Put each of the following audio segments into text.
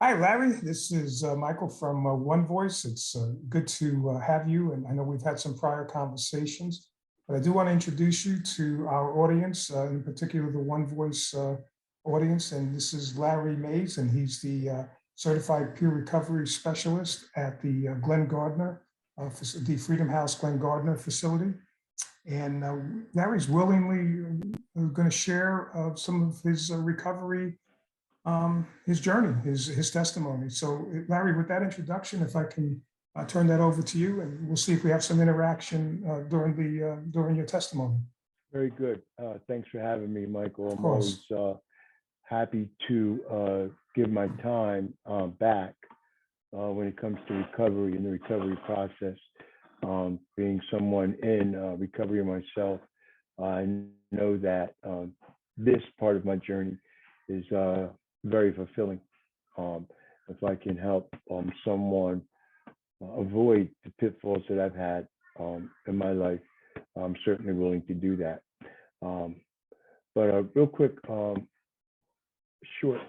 Hi, Larry. This is Michael from One Voice. It's good to have you. And I know we've had some prior conversations, but I do want to introduce you to our audience, in particular the One Voice audience. And this is Larry Mays, and he's the certified peer recovery specialist at the Glenn Gardner, the Freedom House Glenn Gardner facility. And Larry's willingly going to share some of his recovery, his journey, his testimony. So, Larry, with that introduction, if I can turn that over to you, and we'll see if we have some interaction during your testimony. Very good. Thanks for having me, Michael. Of I'm course. always happy to give my time back when it comes to recovery and the recovery process. Being someone in recovery myself, I know that this part of my journey is very fulfilling. If I can help someone avoid the pitfalls that I've had in my life, I'm certainly willing to do that. But a real quick, short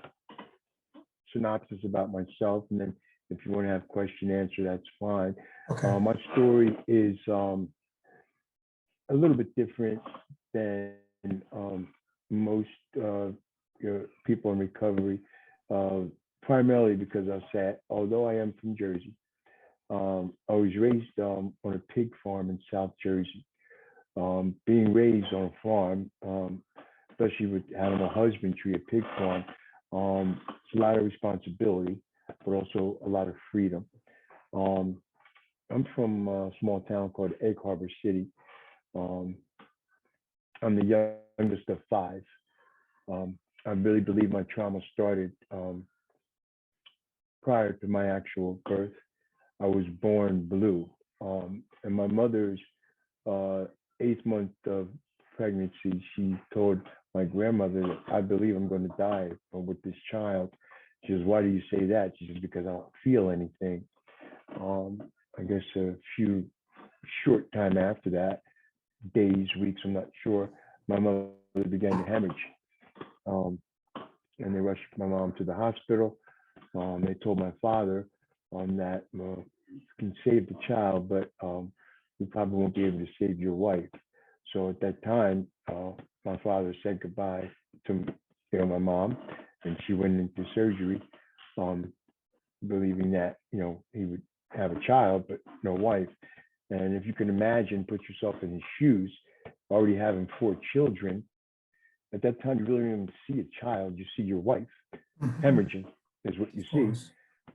synopsis about myself, and then if you want to have question answer, that's fine. Okay. My story is a little bit different than most people in recovery, primarily because I said, although I am from Jersey, I was raised on a pig farm in South Jersey. Being raised on a farm, especially with animal husbandry, a pig farm, it's a lot of responsibility, but also a lot of freedom. I'm from a small town called Egg Harbor City. I'm the youngest of five. I really believe my trauma started prior to my actual birth. I was born blue. And my mother's 8th month of pregnancy, she told my grandmother that I believe I'm going to die with this child. She says, why do you say that? She says, because I don't feel anything. I guess a few short time after that, days, weeks, I'm not sure, my mother began to hemorrhage. And they rushed my mom to the hospital. They told my father that you can save the child, but you probably won't be able to save your wife. So at that time, my father said goodbye to my mom, and she went into surgery, believing that he would have a child but no wife. And if you can imagine, put yourself in his shoes, already having 4 children. At that time, you really don't even see a child; you see your wife. Hemorrhaging is what you see.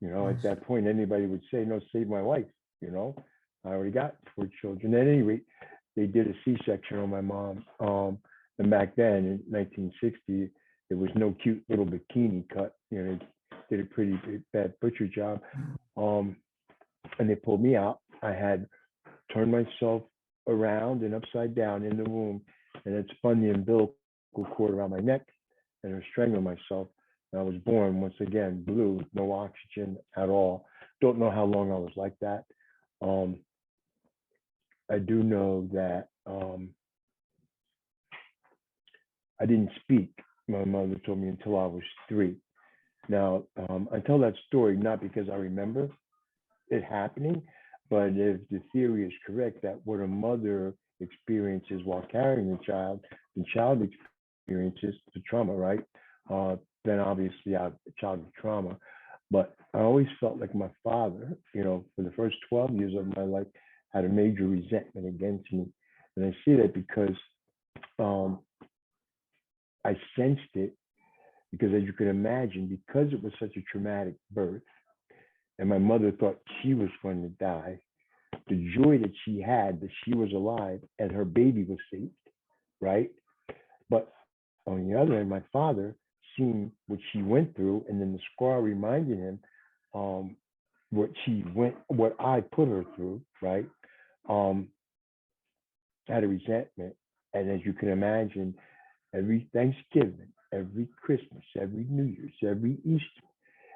At that point, anybody would say, "No, save my wife." I already got 4 children. At any rate, they did a C-section on my mom. And back then, in 1960, there was no cute little bikini cut. They did a pretty bad butcher job. And they pulled me out. I had turned myself around and upside down in the womb, and it spun the umbilical cord around my neck, and I was strangling myself. And I was born once again blue, no oxygen at all. Don't know how long I was like that. I do know that I didn't speak. My mother told me until I was 3. Now, I tell that story not because I remember it happening, but if the theory is correct that what a mother experiences while carrying the child experiences the trauma, right? Then obviously I have childhood trauma. But I always felt like my father, for the first 12 years of my life, had a major resentment against me. And I see that because I sensed it, because as you can imagine, because it was such a traumatic birth, and my mother thought she was going to die, the joy that she had that she was alive and her baby was saved, right? But on the other hand, my father, seeing what she went through, and then the scar reminding him what I put her through, right? Had a resentment. And as you can imagine, every Thanksgiving, every Christmas, every New Year's, every Easter,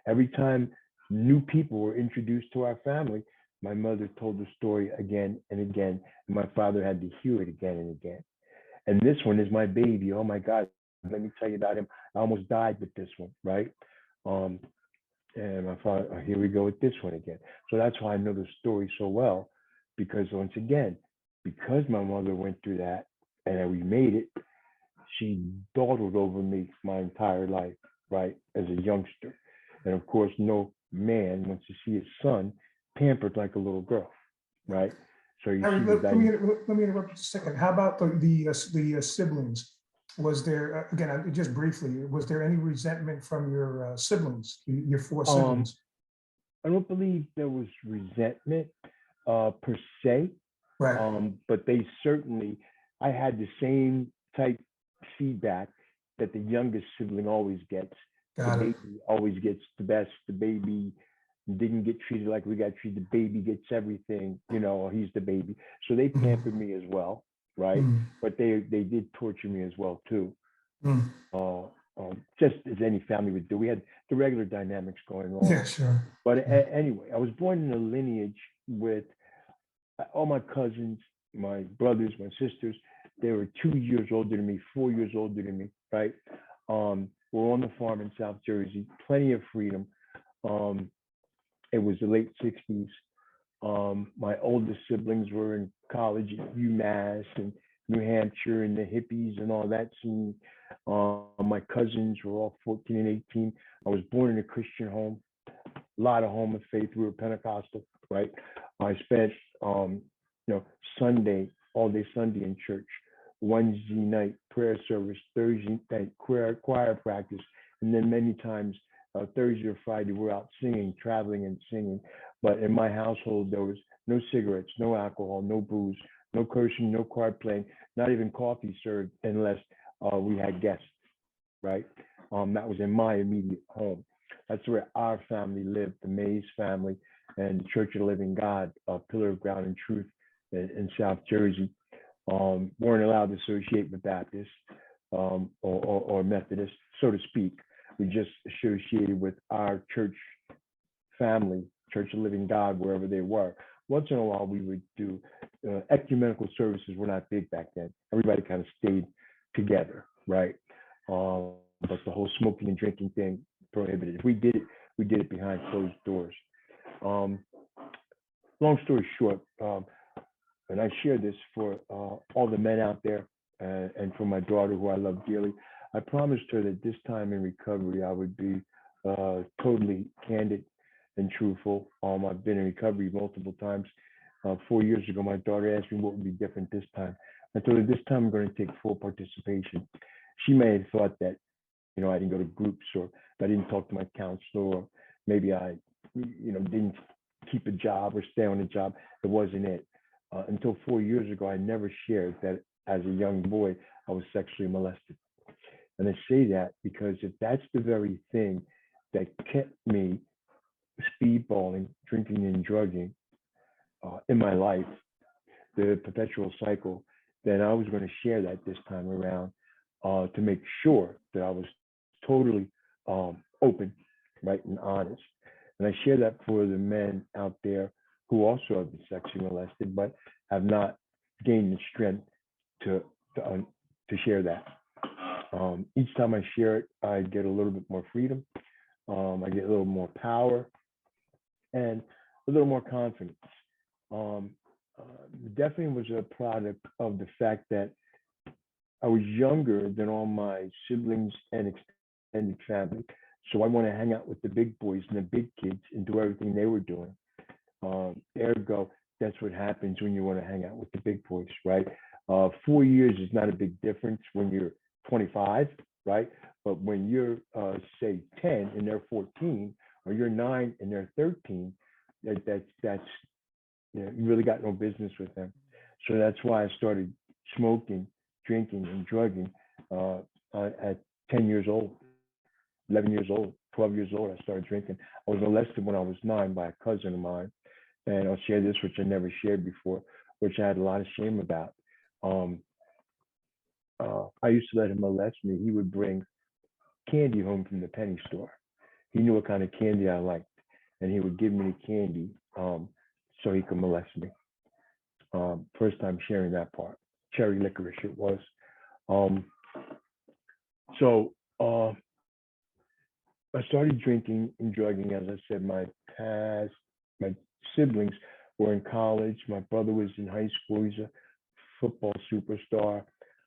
every time new people were introduced to our family, my mother told the story again and again, and my father had to hear it again and again. And this one is my baby. Oh my God, let me tell you about him. I almost died with this one, right? And my father, "Oh, here we go with this one again." So that's why I know the story so well, because once again, because my mother went through that and we made it, she dawdled over me my entire life, right, as a youngster. And of course, no man wants to see his son pampered like a little girl, right? So you Harry, see the let me interrupt just a second. How about the siblings? Was there, again, just briefly, was there any resentment from your siblings, your four um siblings? I don't believe there was resentment per se, Right, but they certainly, I had the same type feedback that the youngest sibling always gets. The got it. baby always gets the best. The baby didn't get treated like we got treated. The baby gets everything, he's the baby. So they Mhm, pampered me as well, right? mhm, But they did torture me as well too. mhm. Uh, just as any family would do. We had the regular dynamics going on. Yeah, sure. But Sure. anyway, I was born in a lineage with all my cousins, my brothers, my sisters. They were 2 years older than me, 4 years older than me, right? We're on the farm in South Jersey, plenty of freedom. Um, it was the late 60s. My oldest siblings were in college at UMass and New Hampshire and the hippies and all that scene. My cousins were all 14 and 18. I was born in a Christian home, a lot of home of faith. We were Pentecostal, right? I spent, Sunday, all day Sunday in church, Wednesday night prayer service, Thursday night choir practice, and then many times Thursday or Friday we're out singing, traveling and singing. But in my household, there was no cigarettes, no alcohol, no booze, no cursing, no card playing, not even coffee served unless we had guests, right? That was in my immediate home. That's where our family lived, the Mays family and the Church of the Living God, Pillar of Ground and Truth in South Jersey. Weren't allowed to associate with Baptists or Methodists, so to speak. We just associated with our church family, Church of the Living God, wherever they were. Once in a while, we would do ecumenical services. Were not big back then. Everybody kind of stayed together, right? But the whole smoking and drinking thing prohibited. If we did it behind closed doors. Long story short, and I share this for all the men out there and for my daughter, who I love dearly. I promised her that this time in recovery, I would be totally candid and truthful. I've been in recovery multiple times. 4 years ago, my daughter asked me what would be different this time. I told her this time I'm going to take full participation. She may have thought that, I didn't go to groups, or I didn't talk to my counselor, or maybe I, didn't keep a job or stay on a job. It wasn't it. Until 4 years ago, I never shared that as a young boy, I was sexually molested. And I say that because if that's the very thing that kept me speedballing, drinking, and drugging in my life, the perpetual cycle, then I was going to share that this time around to make sure that I was totally open, right, and honest. And I share that for the men out there who also have been sexually molested, but have not gained the strength to to share that. Each time I share it, I get a little bit more freedom. I get a little more power and a little more confidence. Um, Definitely was a product of the fact that I was younger than all my siblings and extended family. So I want to hang out with the big boys and the big kids and do everything they were doing. Ergo, that's what happens when you want to hang out with the big boys, right? 4 years is not a big difference when you're 25, right? But when you're, say, 10 and they're 14, or you're 9 and they're 13, that's you really got no business with them. So that's why I started smoking, drinking, and drugging at 10 years old, 11 years old, 12 years old. I started drinking. I was molested when I was 9 by a cousin of mine. And I'll share this, which I never shared before, which I had a lot of shame about. Um, I used to let him molest me. He would bring candy home from the penny store. He knew what kind of candy I liked, and he would give me the candy so he could molest me. First time sharing that part. Cherry licorice it was. Um, so I started drinking and drugging, as I said, my siblings were in college. My brother was in high school. He's a football superstar.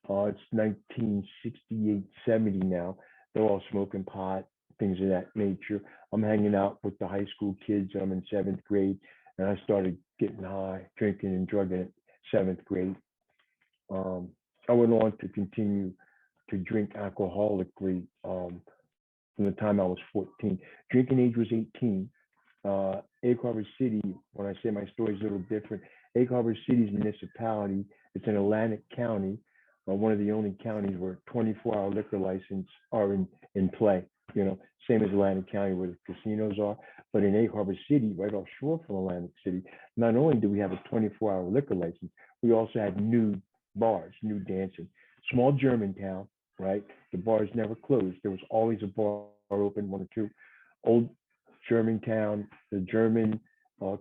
It's 1968, 70 now. They're all smoking pot, things of that nature. I'm hanging out with the high school kids. I'm in seventh grade, and I started getting high, drinking and drugging at seventh grade. Um, I went on to continue to drink alcoholically from the time I was 14. Drinking age was 18. Egg Harbor City, when I say my story is a little different, Egg Harbor City's municipality, it's in Atlantic County, one of the only counties where 24-hour liquor license are in play. Same as Atlantic County where the casinos are. But in Egg Harbor City, right offshore from Atlantic City, not only do we have a 24-hour liquor license, we also had nude bars, nude dancing. Small Germantown, right? The bars never closed. There was always a bar open, one or two. Old Germantown, the German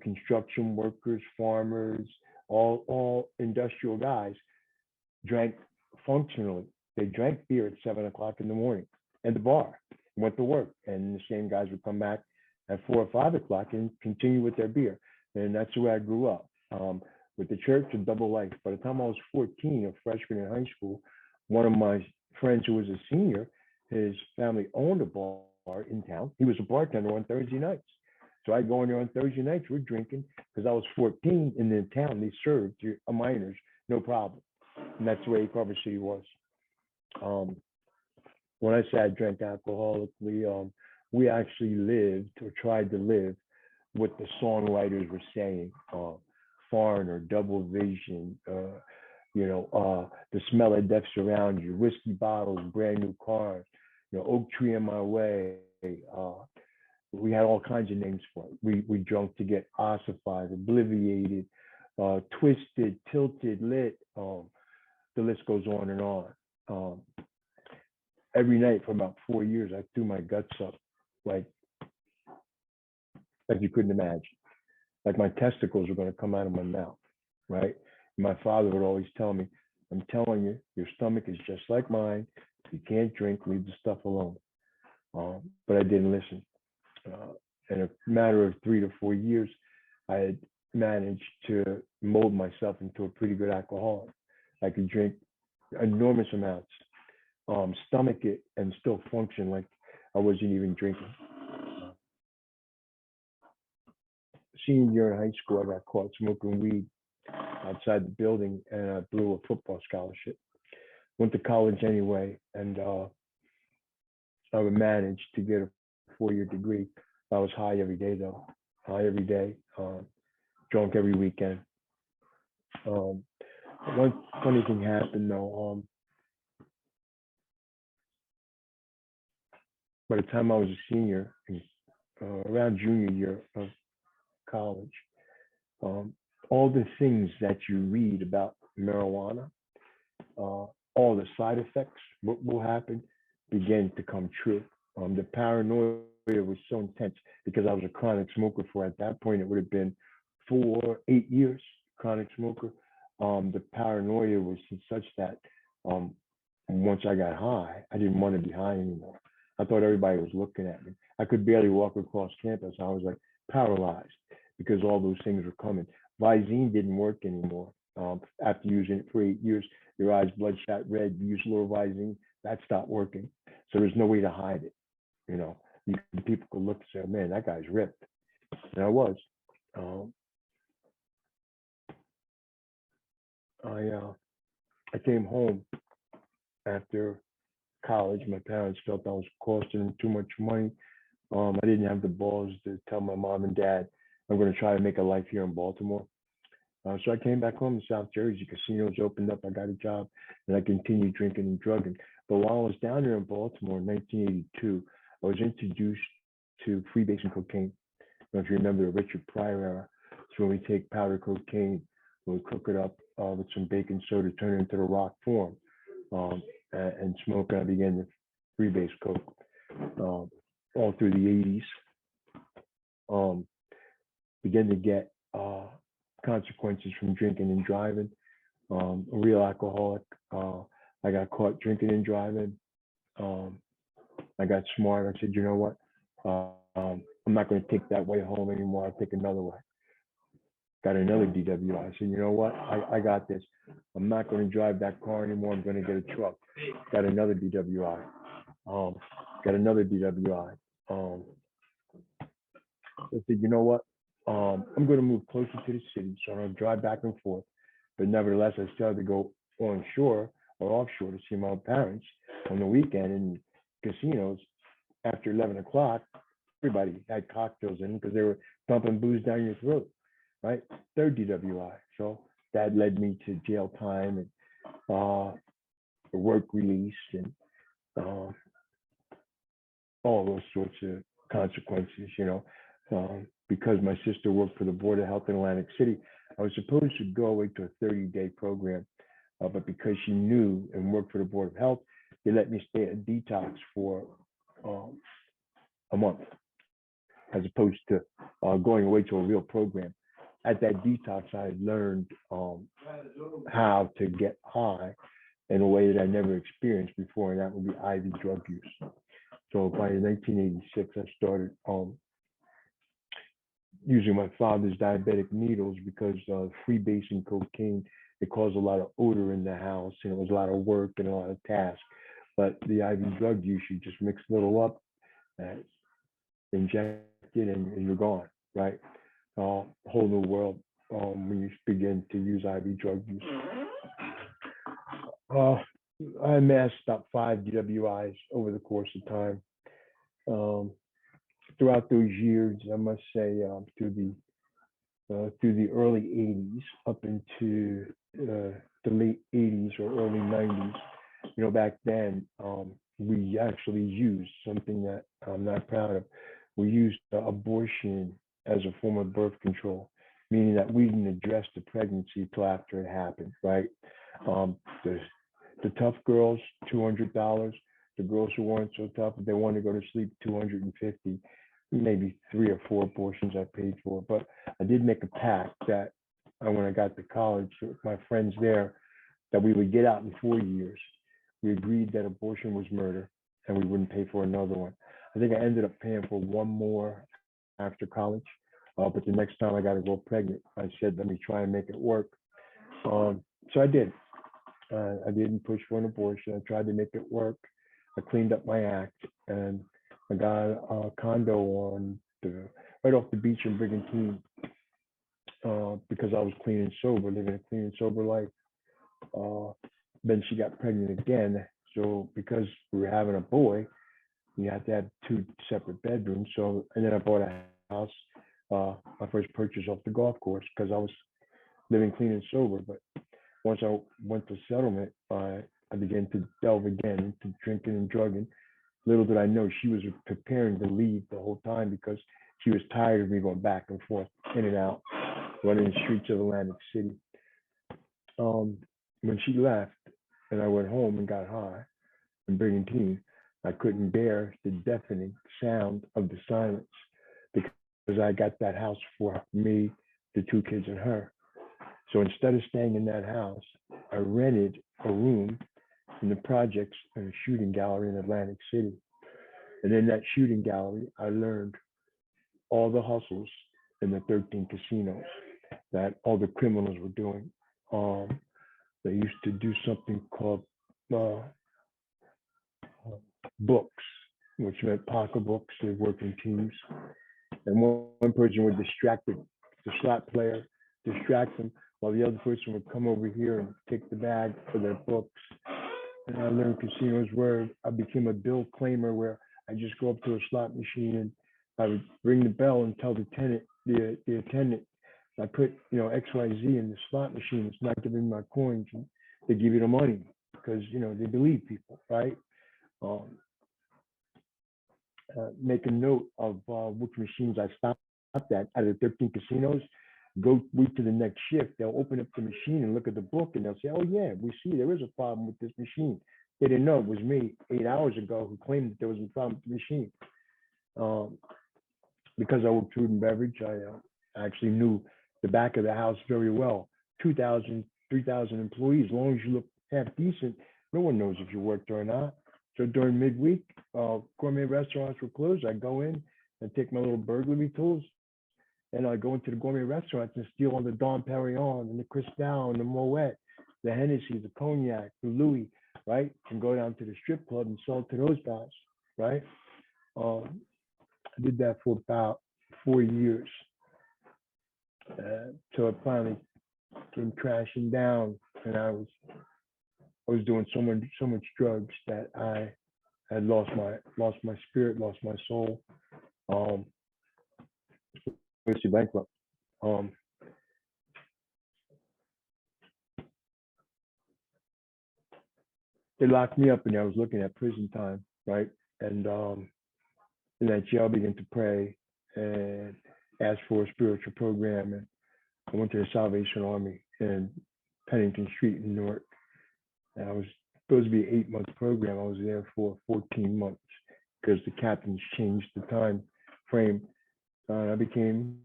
construction workers, farmers, all industrial guys drank functionally. They drank beer at 7 o'clock in the morning and the bar, went to work. And the same guys would come back at 4 or 5 o'clock and continue with their beer. And that's the way I grew up. With the church, a double life. By the time I was 14, a freshman in high school, one of my friends who was a senior, his family owned a bar in town. He was a bartender on Thursday nights. So I go in there on Thursday nights, we're drinking, because I was 14 in the town. They served minors, no problem. And that's the way Carver City was. When I say I drank alcoholically, we actually lived or tried to live what the songwriters were saying. Foreigner, Double Vision, the smell of death surrounds you, whiskey bottles, brand new cars, oak tree in my way. We had all kinds of names for it. We drunk to get ossified, obliviated, twisted, tilted, lit. The list goes on and on. Every night for about 4 years, I threw my guts up like you couldn't imagine. Like my testicles were going to come out of my mouth, right? And my father would always tell me, I'm telling you, your stomach is just like mine. If you can't drink, leave the stuff alone. But I didn't listen. In a matter of 3 to 4 years, I had managed to mold myself into a pretty good alcoholic. I could drink enormous amounts, stomach it, and still function like I wasn't even drinking. Senior year in high school, I got caught smoking weed outside the building, and I blew a football scholarship. Went to college anyway, and I managed to get a 4-year degree. I was high every day, though. High every day, drunk every weekend. One funny thing happened, though. By the time I was a senior, around junior year of college, all the things that you read about marijuana, all the side effects, what will happen, began to come true. The paranoia was so intense because I was a chronic smoker for, at that point, it would have been 8 years, chronic smoker. The paranoia was such that once I got high, I didn't want to be high anymore. I thought everybody was looking at me. I could barely walk across campus. I was like paralyzed because all those things were coming. Visine didn't work anymore. After using it for 8 years, your eyes bloodshot red, you use a little Visine, that stopped working. So there's no way to hide it. People could look and say, man, that guy's ripped. And I was. I came home after college. My parents felt I was costing them too much money. I didn't have the balls to tell my mom and dad I'm going to try to make a life here in Baltimore. So I came back home to South Jersey. Casinos opened up. I got a job, and I continued drinking and drugging. But while I was down there in Baltimore in 1982, I was introduced to freebase and cocaine. I don't know if you remember the Richard Pryor era. So when we take powder cocaine, we'll cook it up with some baking soda, turn it into the rock form, and smoke. I began to freebase coke all through the 80s. Began to get consequences from drinking and driving. A real alcoholic. I got caught drinking and driving. I got smart. I said, you know what? I'm not going to take that way home anymore. I'll take another way. Got another DWI. I said, you know what? I got this. I'm not going to drive that car anymore. I'm going to get a truck. Got another DWI. Got another DWI. I said, you know what? I'm going to move closer to the city, so I don't drive back and forth. But nevertheless, I still had to go on shore or offshore to see my parents on the weekend in casinos after 11 o'clock. Everybody had cocktails in because they were pumping booze down your throat, right? Third DWI. So that led me to jail time and work release and all those sorts of consequences, because my sister worked for the Board of Health in Atlantic City. I was supposed to go away to a 30-day program, but because she knew and worked for the Board of Health, they let me stay at detox for a month, as opposed to going away to a real program. At that detox, I learned how to get high in a way that I never experienced before, and that would be IV drug use. So by 1986, I started using my father's diabetic needles because freebasing cocaine, it caused a lot of odor in the house, and it was a lot of work and a lot of tasks. But the IV drug use, you just mix a little up, inject it, and you're gone, right? Whole new world when you begin to use IV drug use. I amassed about 5 DWIs over the course of time. Throughout those years, I must say, through the early 80s up into the late 80s or early 90s, back then, we actually used something that I'm not proud of. We used abortion as a form of birth control, meaning that we didn't address the pregnancy till after it happened, right? The tough girls, $200. The girls who weren't so tough, if they wanted to go to sleep, $250. Maybe 3 or 4 abortions I paid for. But I did make a pact that when I got to college with my friends there, that we would get out in 4 years. We agreed that abortion was murder and we wouldn't pay for another one. I think I ended up paying for one more after college. But the next time I got to go pregnant, I said, let me try and make it work. So I did. I didn't push for an abortion. I tried to make it work. I cleaned up my act, and I got a condo right off the beach in Brigantine because I was clean and sober, living a clean and sober life. Then she got pregnant again. So because we were having a boy, we had to have 2 separate bedrooms. So, and then I bought a house, my first purchase off the golf course because I was living clean and sober. But once I went to settlement, I began to delve again into drinking and drugging. Little did I know she was preparing to leave the whole time because she was tired of me going back and forth, in and out, running the streets of Atlantic City. When she left and I went home and got high in Brigantine, I couldn't bear the deafening sound of the silence because I got that house for me, the 2 kids, and her. So instead of staying in that house, I rented a room in the projects in a shooting gallery in Atlantic City. And in that shooting gallery, I learned all the hustles in the 13 casinos that all the criminals were doing. They used to do something called books, which meant pocketbooks. They worked in teams. And one person would distract the slot player, distract them, while the other person would come over here and take the bag for their books. And I learned casinos where I became a bill claimer, where I just go up to a slot machine and I would ring the bell and tell the attendant, I put XYZ in the slot machine. It's not giving my coins. And they give you the money because they believe people, right? Make a note of which machines I stopped at out of the 13 casinos. Go wait to the next shift. They'll open up the machine and look at the book, and they'll say, "Oh yeah, we see there is a problem with this machine." They didn't know it was me 8 hours ago who claimed that there was a problem with the machine. Because I worked food and beverage, I actually knew the back of the house very well. 2,000, 3,000 employees. As long as you look half decent, no one knows if you worked or not. So during midweek, gourmet restaurants were closed. I go in, I'd take my little burglary tools and I'd go into the gourmet restaurants and steal all the Dom Perignon and the Cristal and the Moet, the Hennessy, the Cognac, the Louis, right? And go down to the strip club and sell it to those guys, right? I did that for about 4 years. So it finally came crashing down, and I was doing so much drugs that I had lost my spirit, lost my soul. Basically bankrupt. They locked me up, and I was looking at prison time, right? And in that jail, I began to pray and ask for a spiritual program, and I went to the Salvation Army in Pennington Street in Newark. And I was supposed to be an 8-month program. I was there for 14 months because the captains changed the time frame. I became,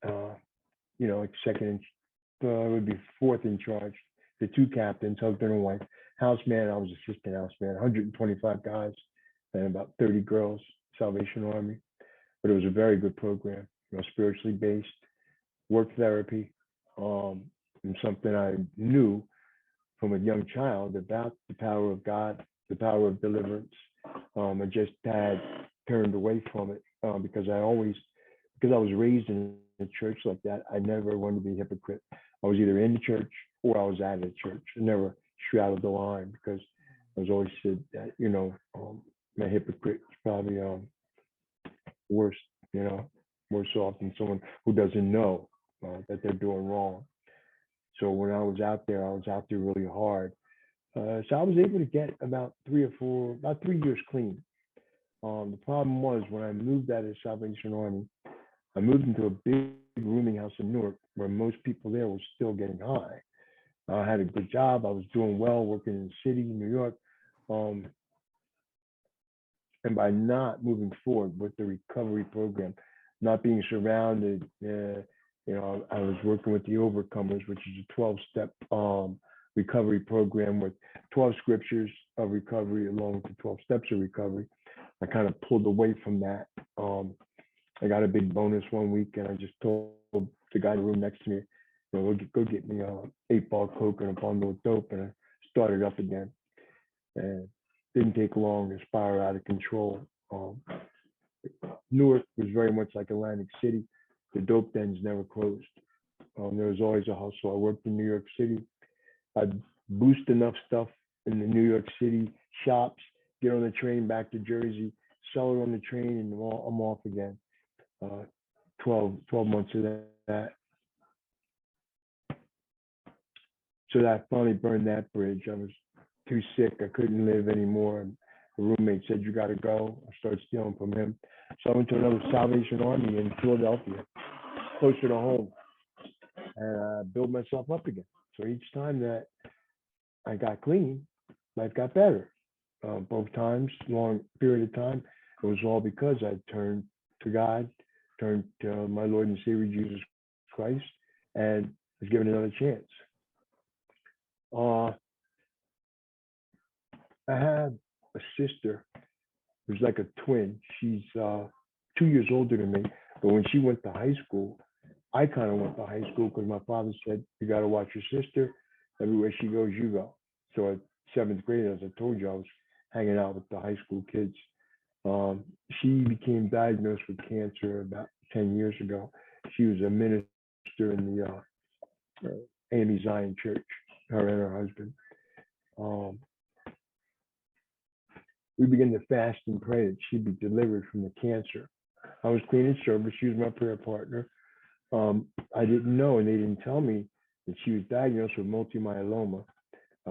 like second, it would be fourth in charge. The 2 captains, husband and wife. Houseman, I was assistant houseman, 125 guys and about 30 girls, Salvation Army. But it was a very good program, spiritually based, work therapy, and something I knew from a young child about the power of God, the power of deliverance. I just had turned away from it because I was raised in a church like that. I never wanted to be a hypocrite. I was either in the church or I was out of the church. I never straddled the line because I was always said that, a hypocrite is probably worse, worse off than someone who doesn't know that they're doing wrong. So when I was out there really hard. So I was able to get about 3 years clean. The problem was when I moved out of the Salvation Army, I moved into a big rooming house in Newark where most people there were still getting high. I had a good job. I was doing well working in the city, New York. And by not moving forward with the recovery program, not being surrounded, I was working with the Overcomers, which is a 12-step recovery program with 12 scriptures of recovery along with the 12 steps of recovery. I kind of pulled away from that. I got a big bonus one week, and I just told the guy in the room next to me, go get me a 8-ball Coke and a bundle of dope, and I started up again. And didn't take long to spiral out of control. Newark was very much like Atlantic City. The dope dens never closed. There was always a hustle. I worked in New York City. I'd boost enough stuff in the New York City shops, get on the train back to Jersey, sell it on the train, and I'm off again. 12 months of that. So that finally burned that bridge. I was too sick. I couldn't live anymore. And the roommate said, "You got to go." I started stealing from him. So I went to another Salvation Army in Philadelphia, closer to home, and I built myself up again. So each time that I got clean, life got better. Both times, long period of time, it was all because I turned to God, turned to my Lord and Savior Jesus Christ, and was given another chance. I have a sister who's like a twin. She's 2 years older than me, but when she went to high school, I kind of went to high school because my father said, "You got to watch your sister. Everywhere she goes, you go." So at 7th grade, as I told you, I was hanging out with the high school kids. She became diagnosed with cancer about 10 years ago. She was a minister in the AME Zion Church, her and her husband. We began to fast and pray that she'd be delivered from the cancer. I was clean and sober. She was my prayer partner. I didn't know, and they didn't tell me that she was diagnosed with multiple myeloma.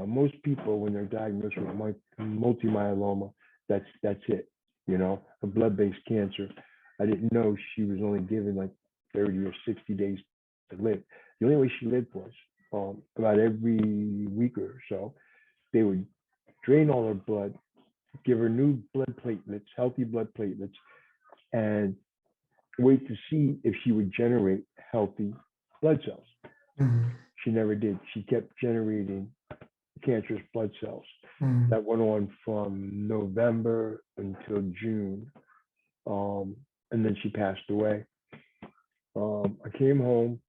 Most people, when they're diagnosed with multiple myeloma, that's it, a blood-based cancer. I didn't know she was only given like 30 or 60 days to live. The only way she lived was about every week or so, they would drain all her blood, give her new blood platelets, healthy blood platelets, and wait to see if she would generate healthy blood cells. Mm-hmm. She never did. She kept generating cancerous blood cells. Mm-hmm. That went on from November until June. and then she passed away. I came home.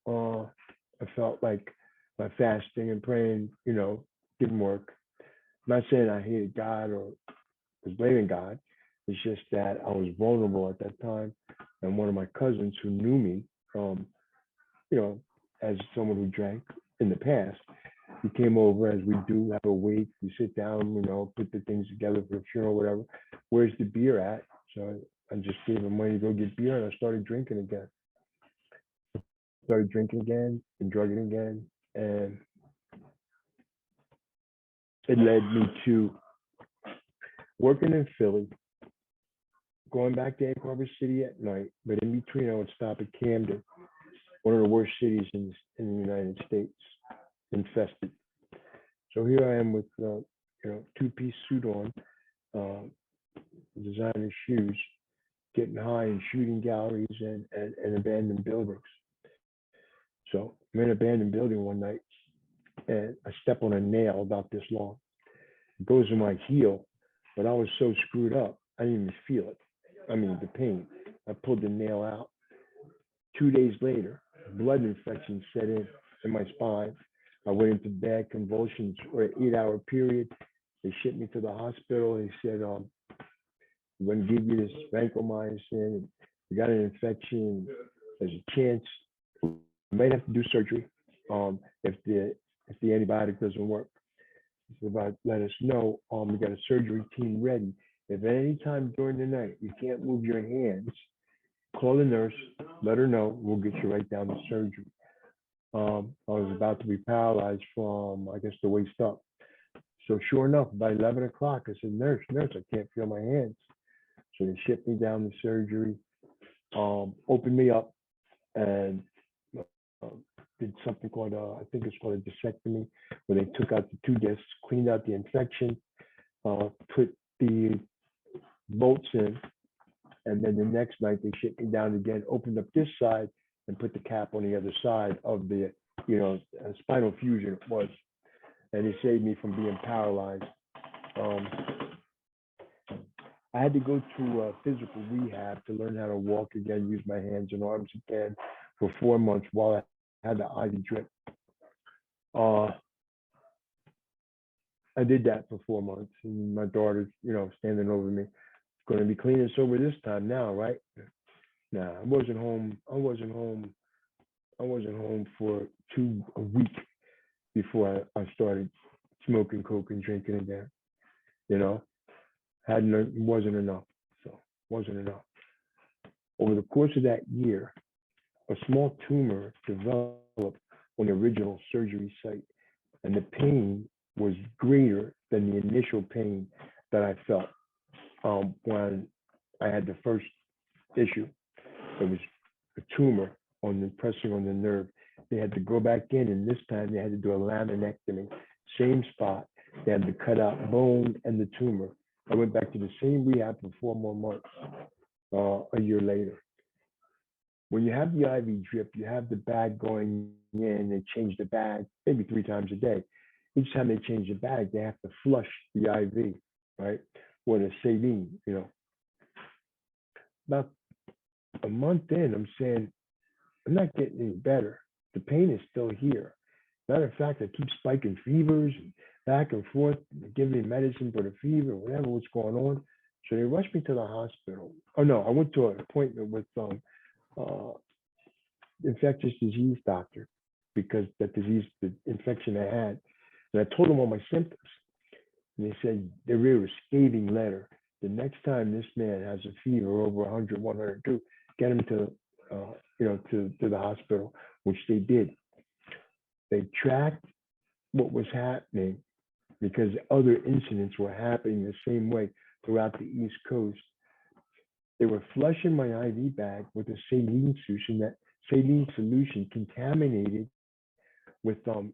I felt like my fasting and praying, didn't work. I'm not saying I hated God or was blaming God. It's just that I was vulnerable at that time. And one of my cousins who knew me, you know, as someone who drank in the past, he came over as we do have a wake. We sit down, put the things together for a funeral, whatever. Where's the beer at? So I just gave him money to go get beer, and I started drinking again. And drugging again, and it led me to working in Philly, going back to Ann Arbor City at night, but in between I would stop at Camden, one of the worst cities in the United States, infested. So here I am with two-piece suit on, designer shoes, getting high in shooting galleries and abandoned buildings. So I'm in an abandoned building one night, and I step on a nail about this long. It goes in my heel, but I was so screwed up, I didn't even feel it. I mean, the pain. I pulled the nail out. 2 days later, blood infection set in my spine. I went into bad convulsions for an 8-hour period. They shipped me to the hospital. They said, we're going to give you this vancomycin. You got an infection. There's a chance you might have to do surgery if the antibiotic doesn't work. So let us know. We got a surgery team ready. If at any time during the night you can't move your hands, call the nurse, let her know. We'll get you right down to surgery. I was about to be paralyzed from, I guess, the waist up. So sure enough, by 11 o'clock, I said, nurse, I can't feel my hands. So they shipped me down to surgery, opened me up, and did something called, I think it's called a discectomy, where they took out the 2 discs, cleaned out the infection, put the bolts in, and then the next night they shipped me down again, opened up this side, and put the cap on the other side of the, spinal fusion it was. And it saved me from being paralyzed. I had to go through physical rehab to learn how to walk again, use my hands and arms again for 4 months while I had the IV drip. I did that for 4 months, and my daughter's, standing over me. Going to be clean and sober this time now, right? Nah, I wasn't home for a week before I started smoking coke and drinking again. Wasn't enough. So wasn't enough. Over the course of that year, a small tumor developed on the original surgery site, and the pain was greater than the initial pain that I felt when I had the first issue. It was a tumor pressing on the nerve. They had to go back in, and this time they had to do a laminectomy, same spot. They had to cut out bone and the tumor. I went back to the same rehab for 4 more months, a year later. When you have the IV drip, you have the bag going in. They change the bag maybe 3 times a day. Each time they change the bag, they have to flush the IV, right? Or the saline, About a month in, I'm saying, I'm not getting any better. The pain is still here. Matter of fact, I keep spiking fevers back and forth, giving me medicine for the fever, whatever was going on. So they rushed me to the hospital. Oh no, I went to an appointment with infectious disease doctor because the infection I had. And I told them all my symptoms. And they said they wrote a scathing letter. The next time this man has a fever over 100, 102, get him to the hospital, which they did. They tracked what was happening because other incidents were happening the same way throughout the East Coast. They were flushing my IV bag with a saline solution contaminated with some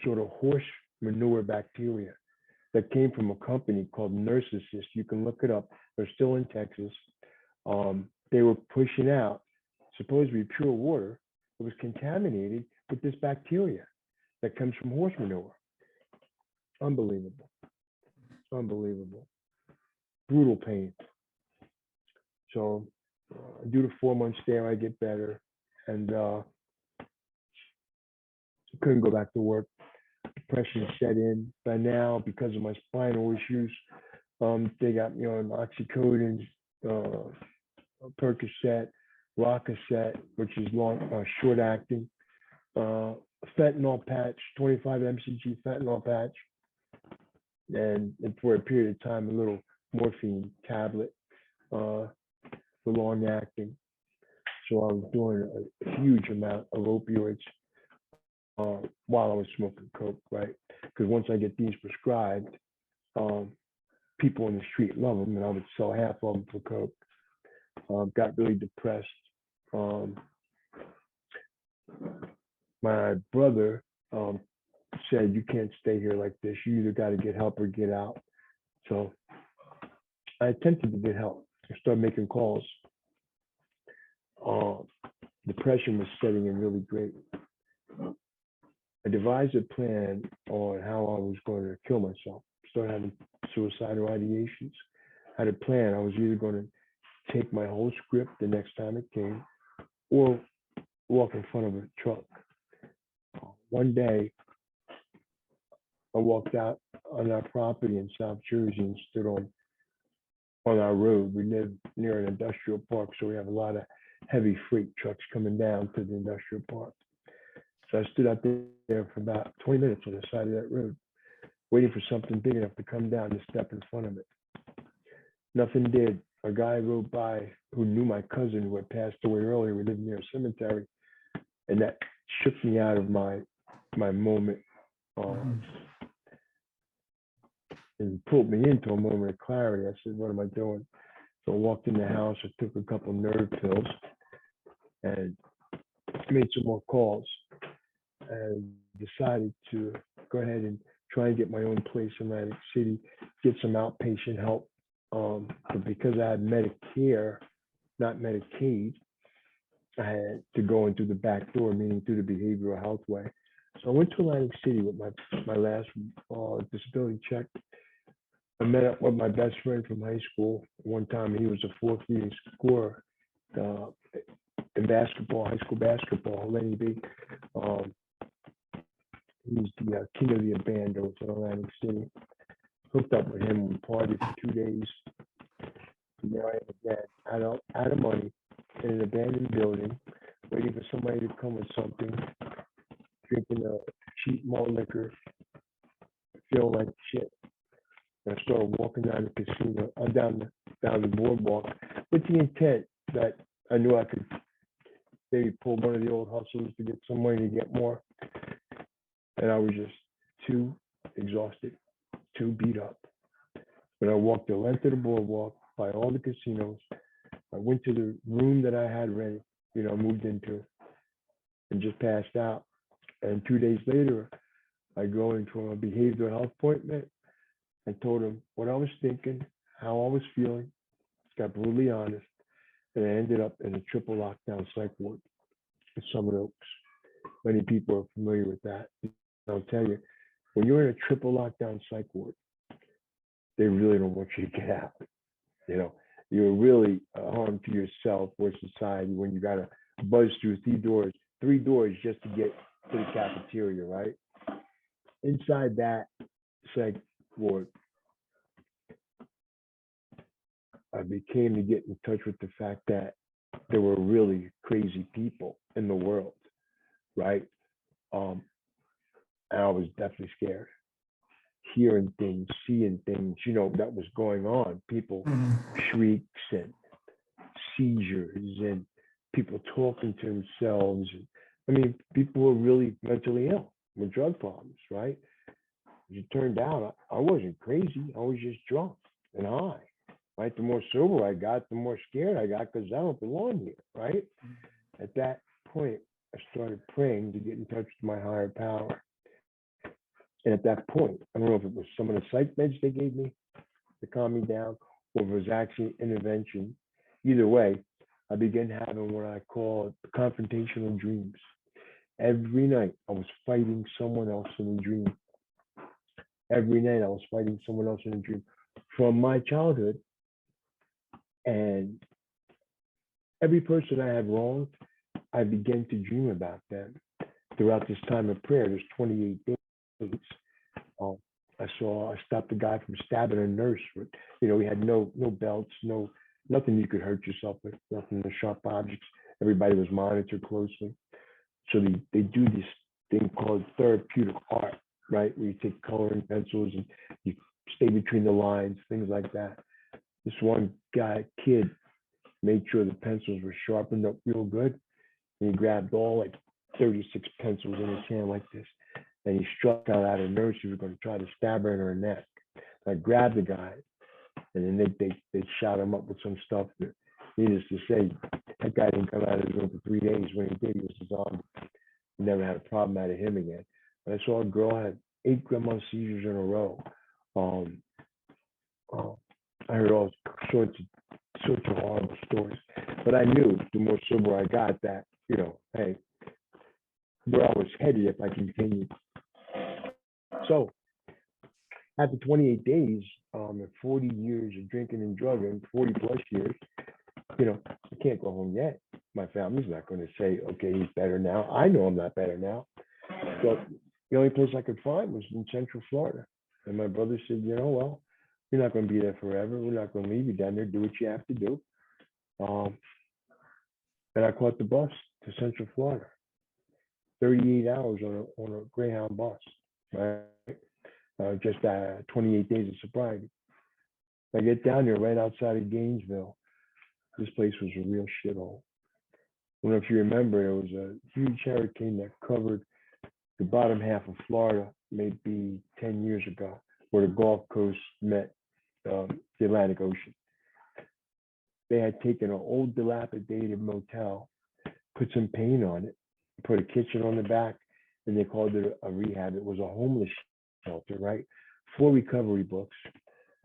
sort of horse manure bacteria that came from a company called Narcissus. You can look it up. They're still in Texas. They were pushing out supposed to be pure water. It was contaminated with this bacteria that comes from horse manure. Unbelievable. Brutal pain. So I do the 4 months there, I get better, and couldn't go back to work. Depression set in. By now, because of my spinal issues, they got me on oxycodone, Percocet, Rococet, which is short acting, fentanyl patch, 25 mcg fentanyl patch, and for a period of time, a little morphine tablet for long acting. So I was doing a huge amount of opioids while I was smoking coke, right? Because once I get these prescribed, people in the street love them, and I would sell half of them for coke. Got really depressed. My brother said, "You can't stay here like this. You either got to get help or get out." So I attempted to get help. I started making calls. Depression was setting in really great. I devised a plan on how I was going to kill myself. Started having suicidal ideations. Had a plan. I was either going to take my whole script the next time it came, or walk in front of a truck. One day, I walked out on our property in South Jersey and stood on our road. We live near an industrial park, so we have a lot of heavy freight trucks coming down to the industrial park. So I stood out there for about 20 minutes on the side of that road, waiting for something big enough to come down to step in front of it. Nothing did. A guy rode by who knew my cousin who had passed away earlier. We lived near a cemetery, and that shook me out of my moment and pulled me into a moment of clarity. I said, "What am I doing?" So I walked in the house. I took a couple nerve pills and made some more calls, and decided to go ahead and try and get my own place in Atlantic City, get some outpatient help. But because I had Medicare, not Medicaid, I had to go in through the back door, meaning through the behavioral health way. So I went to Atlantic City with my last disability check. I met up with my best friend from high school. One time he was a fourth leading scorer in basketball, high school basketball, Lenny B. He's the king of the bandos in Atlantic City. Hooked up with him and partied for 2 days. And there I am again, out of money, in an abandoned building, waiting for somebody to come with something, drinking a cheap malt liquor, feeling like shit. And I started walking down the casino, down the boardwalk, with the intent that I knew I could maybe pull one of the old hustlers to get some money to get more. And I was just too exhausted, too beat up. When I walked the length of the boardwalk by all the casinos, I went to the room that I had ready, moved into, and just passed out. And 2 days later, I go into a behavioral health appointment. I told him what I was thinking, how I was feeling. Got brutally honest, and I ended up in a triple lockdown psych ward at Summit Oaks. Many people are familiar with that. I'll tell you, when you're in a triple lockdown psych ward, they really don't want you to get out. You're really harm to yourself or society when you got to buzz through three doors just to get to the cafeteria, right? Inside that psych ward, I became to get in touch with the fact that there were really crazy people in the world, right? And I was definitely scared. Hearing things, seeing things, that was going on. People shrieks and seizures and people talking to themselves. People were really mentally ill with drug problems, right? As it turned out, I wasn't crazy. I was just drunk and high, right? The more sober I got, the more scared I got because I don't belong here, right? At that point, I started praying to get in touch with my higher power. And at that point, I don't know if it was some of the psych meds they gave me to calm me down, or if it was actually intervention. Either way, I began having what I call confrontational dreams. Every night, I was fighting someone else in a dream. Every night, I was fighting someone else in a dream from my childhood. And every person I had wronged, I began to dream about them. Throughout this time of prayer, there's 28 days. Um, I stopped a guy from stabbing a nurse with, he had no belts, nothing you could hurt yourself with, nothing, no sharp objects. Everybody was monitored closely. So they do this thing called therapeutic art, right? Where you take coloring pencils and you stay between the lines, things like that. This one kid made sure the pencils were sharpened up real good. And he grabbed all like 36 pencils in his hand like this. And he struck out at a nurse who was going to try to stab her in her neck. I grabbed the guy, and then they shot him up with some stuff that, needless to say, that guy didn't come out of his room for 3 days. When he did, he was a zombie. Never had a problem out of him again. But I saw a girl had 8 grandma seizures in a row. I heard all sorts of horrible stories. But I knew the more sober I got that, hey, where I was headed if I continued. So after 28 days, and 40 years of drinking and drugging, 40 plus years, I can't go home yet. My family's not going to say, okay, he's better now. I know I'm not better now. So the only place I could find was in Central Florida. And my brother said, well, you're not going to be there forever. We're not going to leave you down there. Do what you have to do. And I caught the bus to Central Florida. 38 hours on a Greyhound bus, right? Just 28 days of sobriety. I get down there right outside of Gainesville. This place was a real shithole. I don't know if you remember, it was a huge hurricane that covered the bottom half of Florida maybe 10 years ago, where the Gulf Coast met the Atlantic Ocean. They had taken an old dilapidated motel, put some paint on it, put a kitchen on the back, and they called it a rehab. It was a homeless shelter, right? 4 recovery books.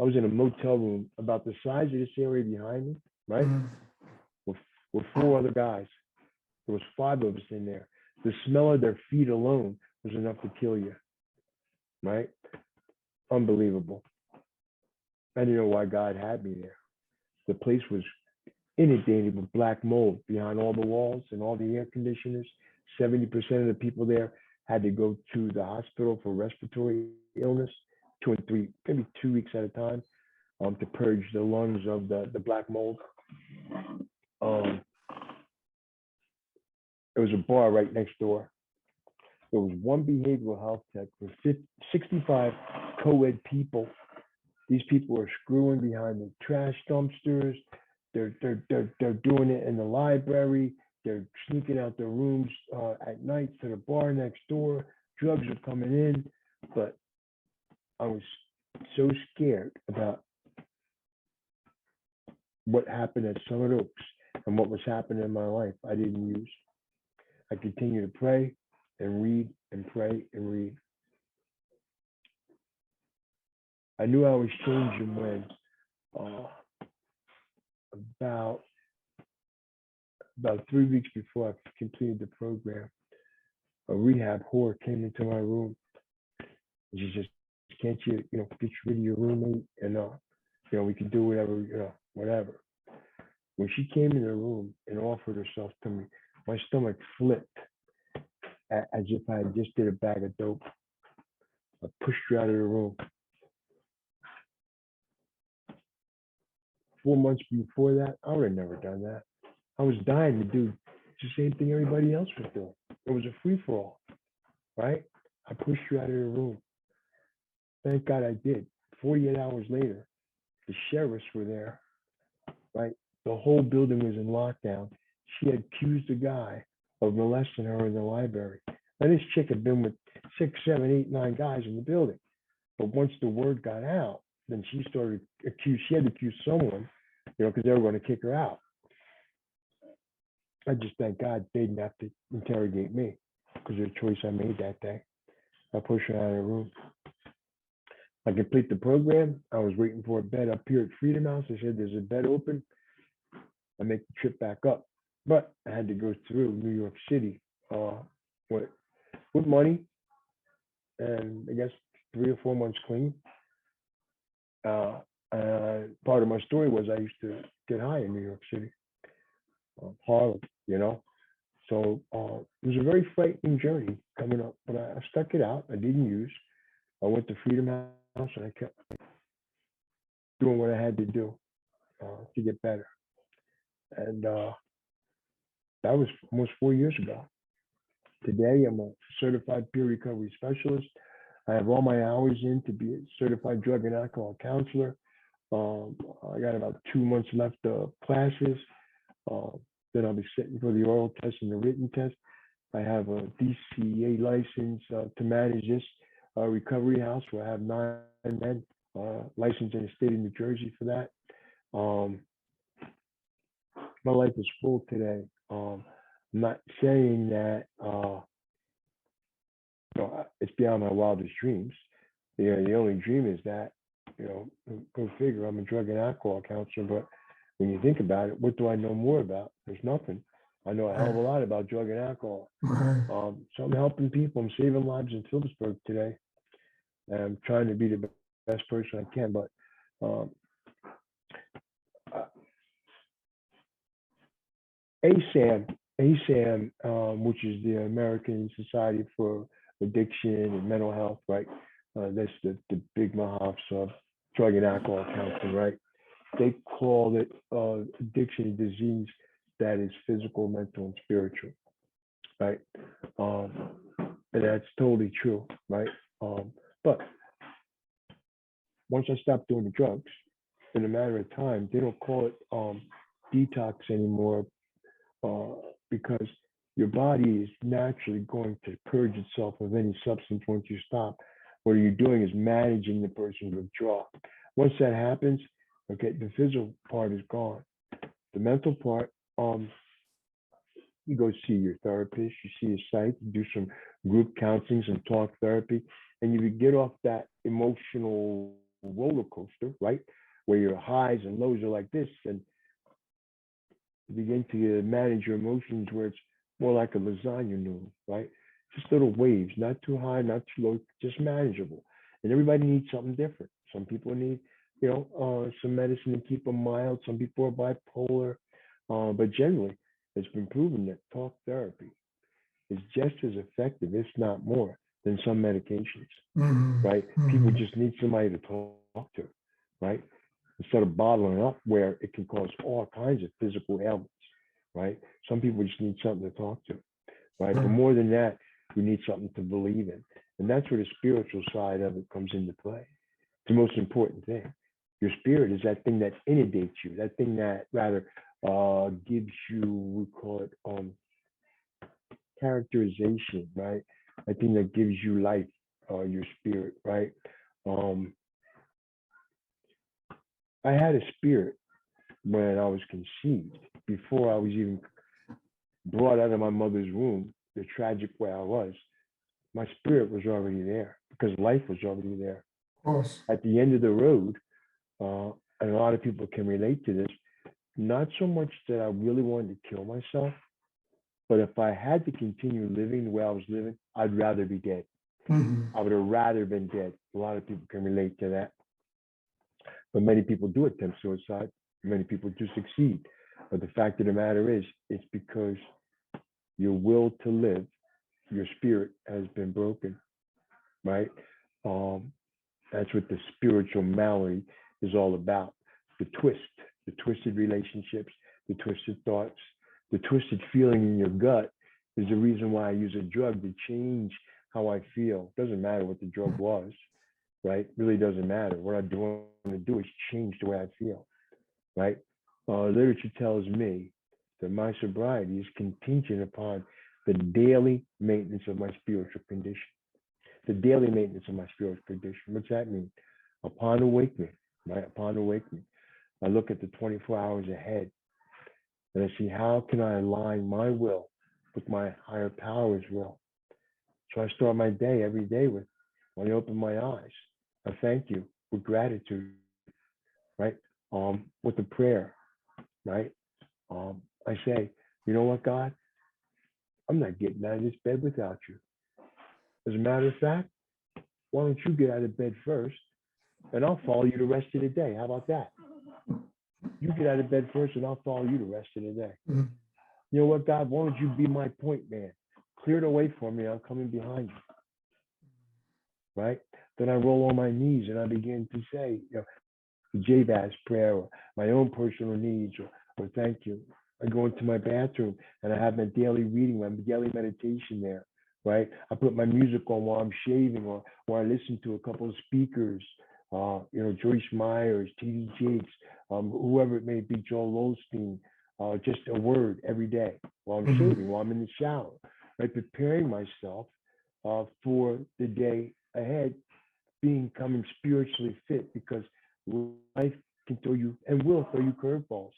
I was in a motel room about the size of this area behind me, right? With 4 other guys. There was 5 of us in there. The smell of their feet alone was enough to kill you, right? Unbelievable. I didn't know why God had me there. The place was inundated with black mold behind all the walls and all the air conditioners. 70% of the people there had to go to the hospital for respiratory illness, 2 and 3, maybe 2 weeks at a time, to purge the lungs of the black mold. There was a bar right next door. There was one behavioral health tech for 65 co-ed people. These people are screwing behind the trash dumpsters. They're doing it in the library. They're sneaking out their rooms at night to the bar next door. Drugs are coming in, but I was so scared about what happened at Summit Oaks and what was happening in my life. I didn't use. I continued to pray and read and pray and read. I knew I was changing when about 3 weeks before I completed the program, a rehab whore came into my room. And she says, can't you, get rid of your roommate and, we can do whatever, whatever. When she came in the room and offered herself to me, my stomach flipped as if I had just did a bag of dope. I pushed her out of the room. 4 months before that, I would have never done that. I was dying to do the same thing everybody else was doing. It was a free-for-all, right? I pushed her out of the room. Thank God I did. 48 hours later, the sheriffs were there, right? The whole building was in lockdown. She had accused a guy of molesting her in the library. Now, this chick had been with 6, 7, 8, 9 guys in the building. But once the word got out, then she started she had to accuse someone, because they were going to kick her out. I just thank God they didn't have to interrogate me because of the choice I made that day. I pushed her out of the room. I complete the program. I was waiting for a bed up here at Freedom House. I said, there's a bed open. I make the trip back up. But I had to go through New York City with money and I guess 3 or 4 months clean. Part of my story was I used to get high in New York City. Harlem, you know. So it was a very frightening journey coming up, but I stuck it out. I didn't use. I went to Freedom House and I kept doing what I had to do to get better. And that was almost 4 years ago. Today, I'm a certified peer recovery specialist. I have all my hours in to be a certified drug and alcohol counselor. I got about 2 months left of classes. Then I'll be sitting for the oral test and the written test. I have a DCA license to manage this recovery house where I have 9 men licensed in the state of New Jersey for that. My life is full today. I'm not saying that it's beyond my wildest dreams. The only dream is that, go figure, I'm a drug and alcohol counselor, but when you think about it, what do I know more about? There's nothing. I know a hell of a lot about drug and alcohol. So I'm helping people. I'm saving lives in Phillipsburg today. And I'm trying to be the best person I can. But ASAM, which is the American Society for Addiction and Mental Health, right? That's the big mahafs of drug and alcohol counseling, right? They call it addiction disease that is physical, mental, and spiritual, right? And that's totally true, right? But once I stopped doing the drugs, in a matter of time, they don't call it detox anymore because your body is naturally going to purge itself of any substance once you stop. What you're doing is managing the person's withdrawal. Once that happens, okay, the physical part is gone. The mental part, you go see your therapist, you see a psych, you do some group counseling, some talk therapy, and you get off that emotional roller coaster, right? Where your highs and lows are like this, and you begin to manage your emotions where it's more like a lasagna noodle, right? Just little waves, not too high, not too low, just manageable. And everybody needs something different. Some people need, some medicine to keep them mild. Some people are bipolar, but generally, it's been proven that talk therapy is just as effective, if not more, than some medications, right? People just need somebody to talk to, right? Instead of bottling up where it can cause all kinds of physical ailments, right? Some people just need something to talk to, right? But more than that, you need something to believe in. And that's where the spiritual side of it comes into play. It's the most important thing. Your spirit is that thing that inundates you, that thing that rather gives you, we call it characterization, right? That thing that gives you life, your spirit, right? I had a spirit when I was conceived, before I was even brought out of my mother's womb, the tragic way I was. My spirit was already there because life was already there. Of course. At the end of the road, and a lot of people can relate to this, not so much that I really wanted to kill myself, but if I had to continue living the way I was living, I'd rather be dead. I would have rather been dead. A lot of people can relate to that. But many people do attempt suicide. Many people do succeed. But the fact of the matter is, it's because your will to live, your spirit has been broken, right? That's what the spiritual malady is all about. The twisted relationships, the twisted thoughts, the twisted feeling in your gut is the reason why I use a drug to change how I feel. It doesn't matter what the drug was, right? It really doesn't matter. What I want to do is change the way I feel, right? Literature tells me that my sobriety is contingent upon the daily maintenance of my spiritual condition. The daily maintenance of my spiritual condition. What's that mean? Upon awakening, right? Upon awakening, I look at the 24 hours ahead and I see how can I align my will with my higher power's will. So I start my day every day with, when I open my eyes, I thank you with gratitude, right? With a prayer, right? I say, you know what, God? I'm not getting out of this bed without you. As a matter of fact, why don't you get out of bed first and I'll follow you the rest of the day. How about that? You get out of bed first and I'll follow you the rest of the day. You know what, God, why don't you be my point man? Clear the way for me. I'm coming behind you, right? Then I roll on my knees and I begin to say, the Jabez prayer or my own personal needs or thank you. I go into my bathroom and I have my daily reading, my daily meditation there, right? I put my music on while I'm shaving or I listen to a couple of speakers, Joyce Myers, T.D. Jakes, whoever it may be, Joel Osteen, just a word every day while I'm Mhm. shaving, while I'm in the shower, right? Preparing myself for the day ahead, becoming spiritually fit because life can throw you and will throw you curveballs,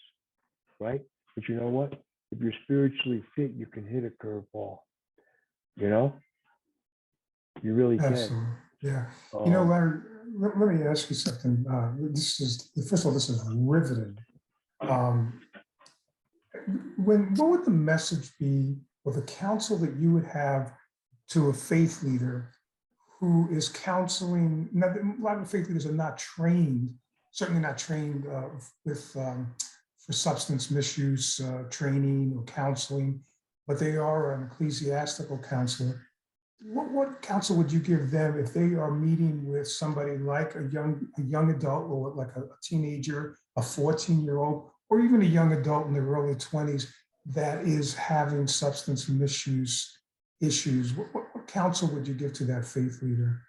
right? But you know what? If you're spiritually fit, you can hit a curveball. You know, you really can. Absolutely. Yeah. Um, Larry, let me ask you something. First of all, this is riveting. Um, what would the message be or the counsel that you would have to a faith leader who is counseling? Now, a lot of faith leaders are not trained, certainly not trained with for substance misuse training or counseling, but they are an ecclesiastical counselor. What counsel would you give them if they are meeting with somebody like a young adult or like a teenager, a 14-year-old, or even a young adult in their early 20s that is having substance misuse issues? What counsel would you give to that faith leader?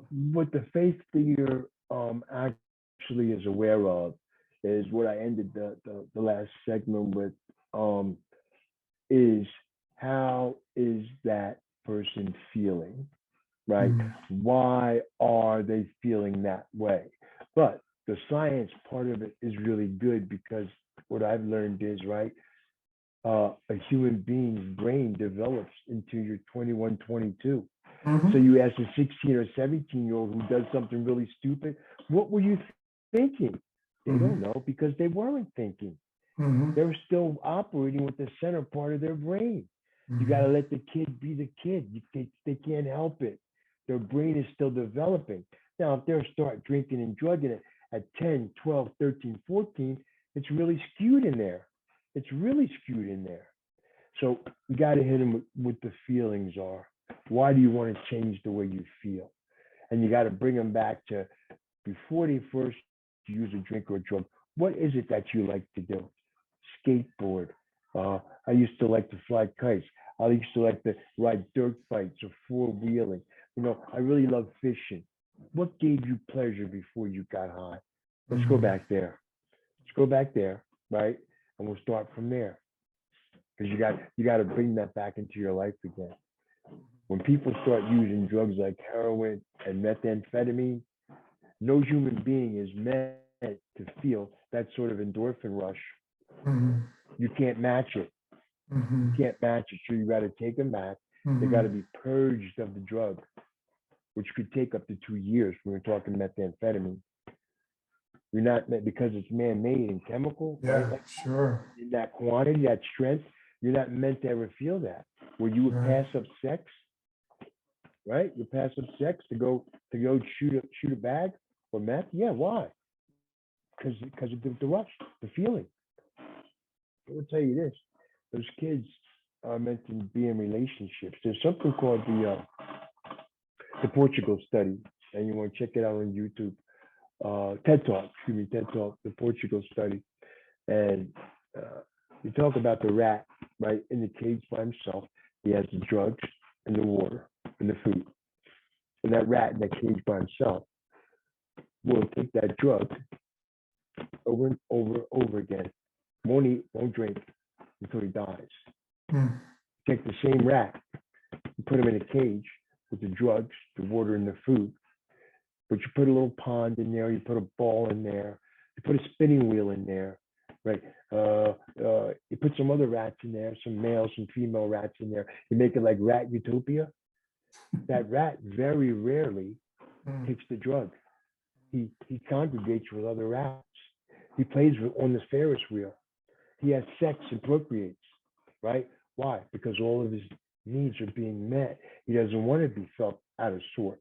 what the faith leader actually is aware of is what I ended the last segment with. Um, is how is that person feeling, right? Mm, Why are they feeling that way? But the science part of it is really good because what I've learned is, right, a human being's brain develops into your 21, 22. So mhm, you ask a 16 or 17-year-old who does something really stupid, what were you thinking? They don't mhm, know because they weren't thinking. mhm, They're still operating with the center part of their brain. You got to mhm, let the kid be the kid. They can't help it. Their brain is still developing. Now, if they start drinking and drugging it at 10, 12, 13, 14, it's really skewed in there. It's really skewed in there. So you got to hit them with what the feelings are. Why do you want to change the way you feel? And you got to bring them back to before they first use a drink or a drug. What is it that you like to do? Skateboard. I used to like to fly kites. I used to like to ride dirt bikes or four wheeling. I really love fishing. What gave you pleasure before you got high? Let's go mhm, back there. Let's go back there, right? And we'll start from there because you got to bring that back into your life again. When people start using drugs like heroin and methamphetamine, no human being is meant to feel that sort of endorphin rush. mhm, You can't match it. You mhm, can't match it. So you got to take them back. They got to mhm. be purged of the drug, which could take up to 2 years when we're talking methamphetamine. You're not meant because it's man-made and chemical, right? Yeah, Like sure. in that quantity, that strength, you're not meant to ever feel that. Where you would Right. pass up sex, right? You pass up sex to go shoot a bag or meth. Yeah, why? Because of the rush, the feeling. I will tell you this: those kids are meant to be in relationships. There's something called the Portugal study, and you want to check it out on YouTube. TED Talk, excuse me, TED Talk, the Portugal study, and uh, you talk about the rat, right, in the cage by himself. He has the drugs and the water and the food, and that rat in that cage by himself will take that drug over and over and over again. Won't eat, won't drink until he dies. Mm, Take the same rat and put him in a cage with the drugs, the water, and the food. But you put a little pond in there, you put a ball in there, you put a spinning wheel in there, right? You put some other rats in there, some male, some female rats in there. You make it like Rat Utopia. That rat very rarely mm, takes the drug. He congregates with other rats. He plays on the Ferris wheel. He has sex and procreates, right? Why? Because all of his needs are being met. He doesn't want to be felt out of sort.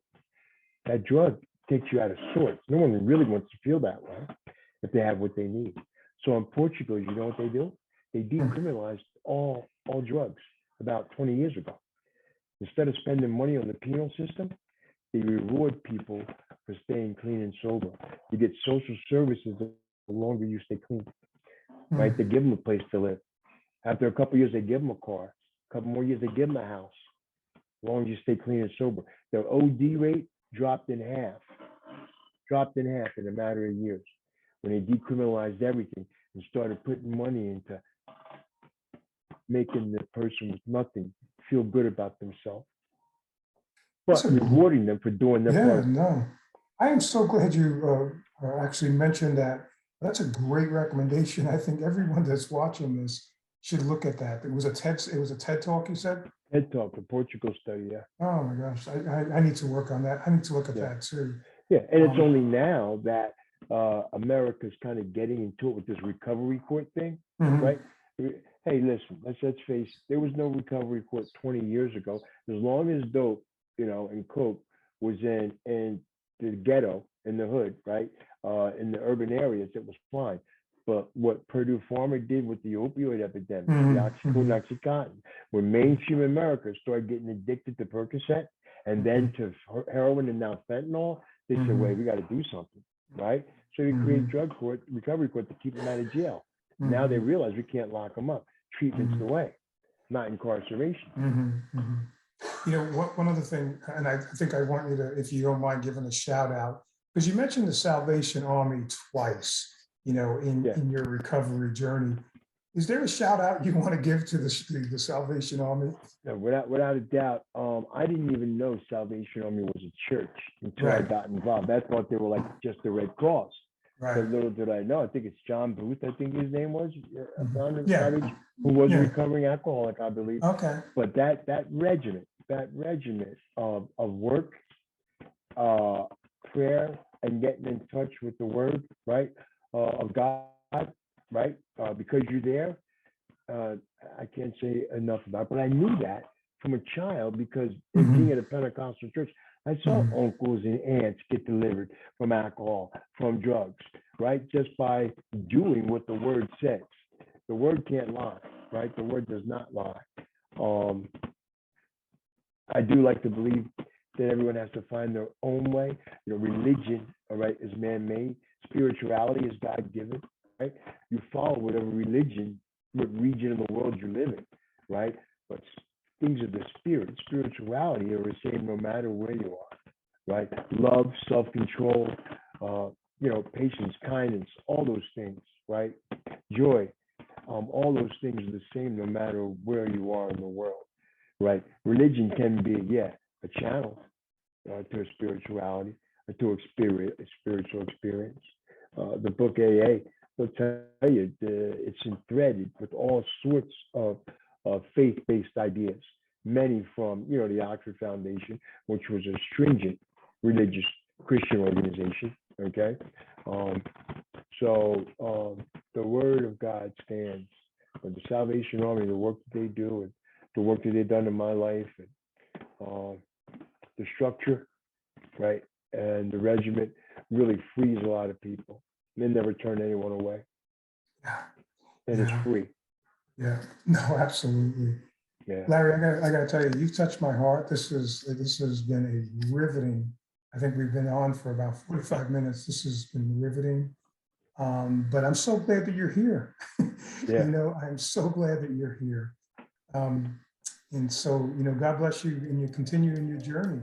That drug takes you out of sorts. No one really wants to feel that way if they have what they need. So in Portugal, you know what they do? they decriminalized all drugs about 20 years ago. Instead of spending money on the penal system, they reward people for staying clean and sober. You get social services the longer you stay clean, right? They give them a place to live. After a couple of years, they give them a car. A couple more years, they give them a house. As long as you stay clean and sober. Their OD rate dropped in half in a matter of years when they decriminalized everything and started putting money into making the person with nothing feel good about themselves, but rewarding them for doing their part. No, I am so glad you actually mentioned that. That's a great recommendation. I think everyone that's watching this should look at that. It was a TED Talk, you said? TED Talk, the Portugal study, yeah. Oh my gosh, I need to work on that. I need to look at that too. Yeah, and it's only now that America's kind of getting into it with this recovery court thing, right? Hey, listen, let's face it, there was no recovery court 20 years ago. As long as dope, and coke was in the ghetto, in the hood, right? In the urban areas, it was fine. But what Purdue Pharma did with the opioid epidemic, the Oxycontin, when mainstream America started getting addicted to Percocet and then to heroin and now fentanyl, they said, wait, we got to do something, right? So they create recovery court to keep them out of jail. Now they realize we can't lock them up. Treatment's the way, not incarceration. One other thing, and I think I want you to, if you don't mind giving a shout out, because you mentioned the Salvation Army twice, in your recovery journey. Is there a shout out you want to give to the Salvation Army? No, without a doubt. I didn't even know Salvation Army was a church until I got involved. I thought they were like just the Red Cross. Right. But little did I know, I think it's John Booth, I think his name was, who was a recovering alcoholic, I believe. Okay. But that regiment of work, prayer, and getting in touch with the word, right, of God, right, because you're there, I can't say enough about it, but I knew that from a child because being at a Pentecostal church, I saw uncles and aunts get delivered from alcohol, from drugs, right? Just by doing what the word says. The word can't lie, right? The word does not lie. I do like to believe that everyone has to find their own way. Religion, all right, is man-made. Spirituality is God-given, right? You follow whatever religion, what region of the world you live in, right? But things of the spirit, spirituality are the same no matter where you are, right? Love, self-control, patience, kindness, all those things, right? Joy, all those things are the same no matter where you are in the world, right? Religion can be, a channel to a spirituality, to a spiritual experience. The book AA will tell you it's threaded with all sorts of faith-based ideas, many from, the Oxford Foundation, which was a stringent religious Christian organization, okay? So the word of God stands. But the Salvation Army, the work that they do, and the work that they've done in my life, and the structure, right, and the regiment really frees a lot of people. They never turn anyone away. And it's free. Yeah, no, absolutely. Yeah. Larry, I got to tell you, you've touched my heart. This has been a riveting. I think we've been on for about 45 minutes. This has been riveting. But I'm so glad that you're here. I'm so glad that you're here. And so, God bless you and you continue in your journey.